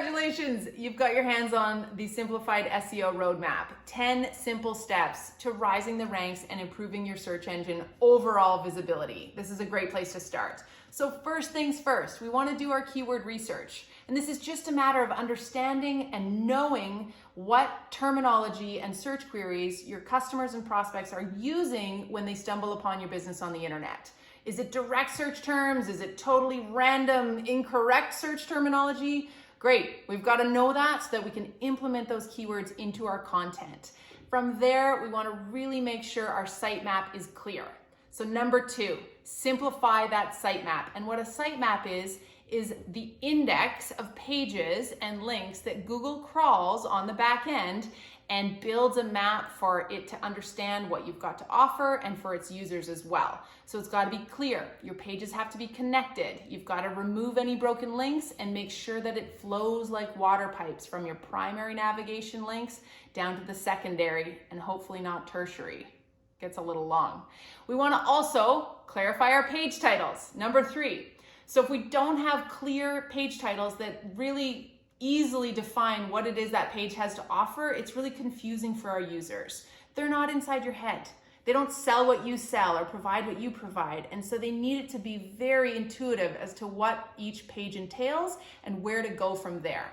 Congratulations, you've got your hands on the Simplified SEO roadmap. 10 simple steps to rising the ranks and improving your search engine overall visibility. This is a great place to start. So first things first, we want to do our keyword research. And this is just a matter of understanding and knowing what terminology and search queries your customers and prospects are using when they stumble upon your business on the internet. Is it direct search terms? Is it totally random, incorrect search terminology? Great, we've got to know that so that we can implement those keywords into our content. From there, we want to really make sure our sitemap is clear. So number 2, simplify that sitemap. And what a sitemap is the index of pages and links that Google crawls on the back end and builds a map for it to understand what you've got to offer and for its users as well. So it's got to be clear. Your pages have to be connected. You've got to remove any broken links and make sure that it flows like water pipes from your primary navigation links down to the secondary and hopefully not tertiary. Gets a little long. We want to also clarify our page titles. Number 3. So if we don't have clear page titles that really easily define what it is that page has to offer, it's really confusing for our users. They're not inside your head. They don't sell what you sell or provide what you provide. And so they need it to be very intuitive as to what each page entails and where to go from there.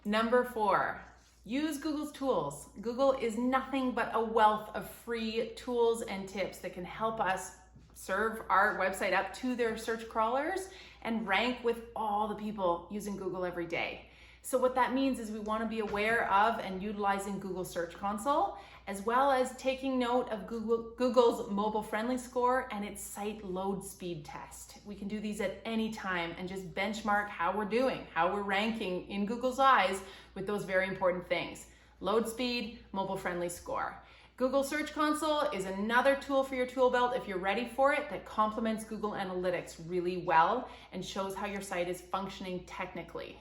Number 4, use Google's tools. Google is nothing but a wealth of free tools and tips that can help us serve our website up to their search crawlers and rank with all the people using Google every day. So what that means is we want to be aware of and utilizing Google Search Console, as well as taking note of Google's mobile friendly score and its site load speed test. We can do these at any time and just benchmark how we're doing, how we're ranking in Google's eyes with those very important things. Load speed, mobile friendly score. Google Search Console is another tool for your tool belt if you're ready for it that complements Google Analytics really well and shows how your site is functioning technically.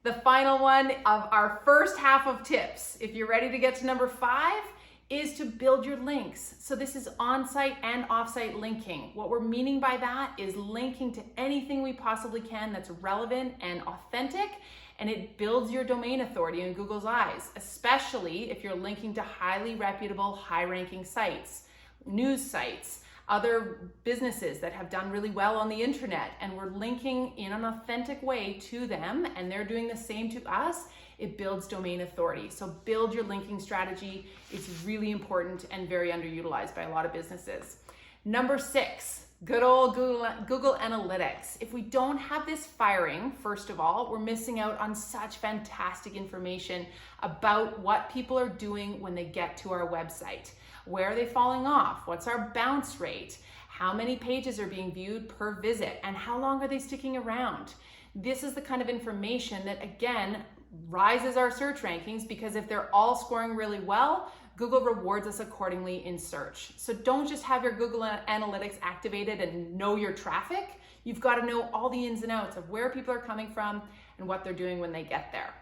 The final one of our first half of tips, if you're ready to get to number 5, is to build your links. So this is on-site and off-site linking. What we're meaning by that is linking to anything we possibly can that's relevant and authentic, and it builds your domain authority in Google's eyes, especially if you're linking to highly reputable, high-ranking sites, news sites, other businesses that have done really well on the internet, and we're linking in an authentic way to them and they're doing the same to us. It builds domain authority. So build your linking strategy. It's really important and very underutilized by a lot of businesses. Number 6, good old Google Analytics. If we don't have this firing, first of all, we're missing out on such fantastic information about what people are doing when they get to our website. Where are they falling off? What's our bounce rate? How many pages are being viewed per visit? And how long are they sticking around? This is the kind of information that, again, rises our search rankings, because if they're all scoring really well, Google rewards us accordingly in search. So don't just have your Google Analytics activated and know your traffic. You've got to know all the ins and outs of where people are coming from and what they're doing when they get there.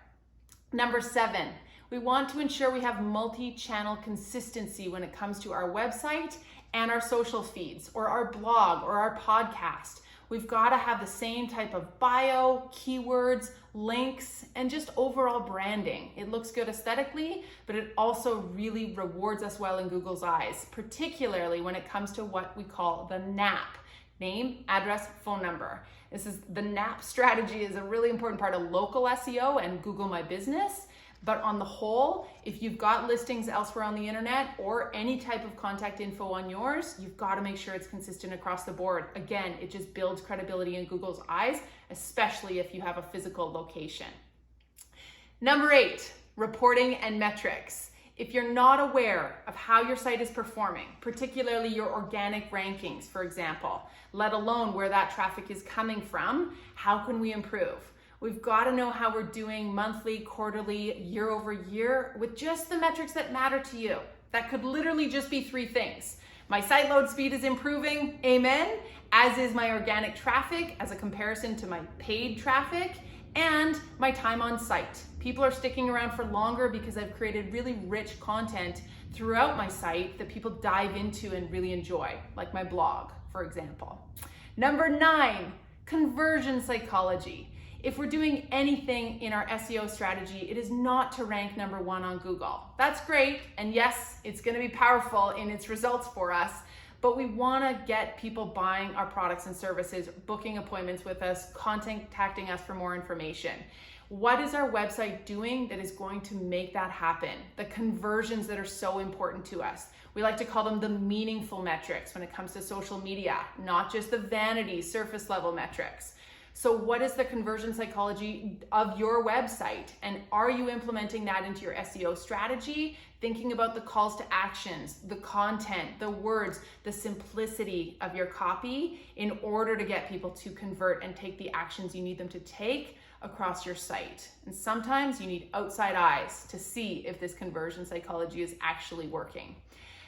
Number 7, we want to ensure we have multi-channel consistency when it comes to our website and our social feeds or our blog or our podcast. We've got to have the same type of bio, keywords, links, and just overall branding. It looks good aesthetically, but it also really rewards us well in Google's eyes, particularly when it comes to what we call the NAP, name, address, phone number. The NAP strategy is a really important part of local SEO and Google My Business. But on the whole, if you've got listings elsewhere on the internet or any type of contact info on yours, you've got to make sure it's consistent across the board. Again, it just builds credibility in Google's eyes, especially if you have a physical location. Number 8, reporting and metrics. If you're not aware of how your site is performing, particularly your organic rankings, for example, let alone where that traffic is coming from, how can we improve? We've got to know how we're doing monthly, quarterly, year over year with just the metrics that matter to you. That could literally just be 3 things. My site load speed is improving, amen, as is my organic traffic as a comparison to my paid traffic, and my time on site. People are sticking around for longer because I've created really rich content throughout my site that people dive into and really enjoy, like my blog, for example. Number 9, conversion psychology. If we're doing anything in our SEO strategy, it is not to rank number 1 on Google. That's great, and yes, it's going to be powerful in its results for us, but we want to get people buying our products and services, booking appointments with us, contacting us for more information. What is our website doing that is going to make that happen? The conversions that are so important to us. We like to call them the meaningful metrics when it comes to social media, not just the vanity, surface level metrics. So what is the conversion psychology of your website? And are you implementing that into your SEO strategy? Thinking about the calls to actions, the content, the words, the simplicity of your copy in order to get people to convert and take the actions you need them to take across your site. And sometimes you need outside eyes to see if this conversion psychology is actually working.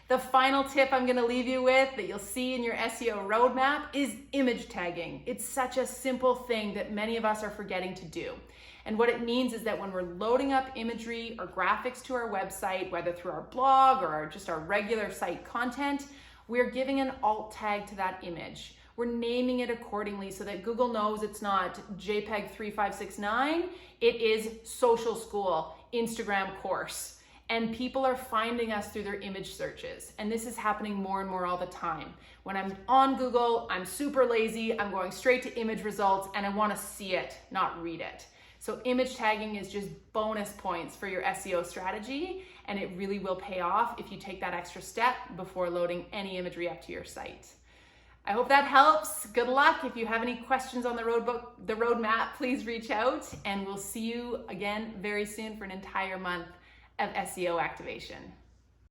The final tip I'm going to leave you with that you'll see in your SEO roadmap is image tagging. It's such a simple thing that many of us are forgetting to do. And what it means is that when we're loading up imagery or graphics to our website, whether through our blog or just our regular site content, we're giving an alt tag to that image. We're naming it accordingly so that Google knows it's not JPEG 3569, it is social school, Instagram course. And people are finding us through their image searches. And this is happening more and more all the time. When I'm on Google, I'm super lazy, I'm going straight to image results and I want to see it, not read it. So image tagging is just bonus points for your SEO strategy, and it really will pay off if you take that extra step before loading any imagery up to your site. I hope that helps. Good luck. If you have any questions on the roadmap, please reach out, and we'll see you again very soon for an entire month of SEO activation.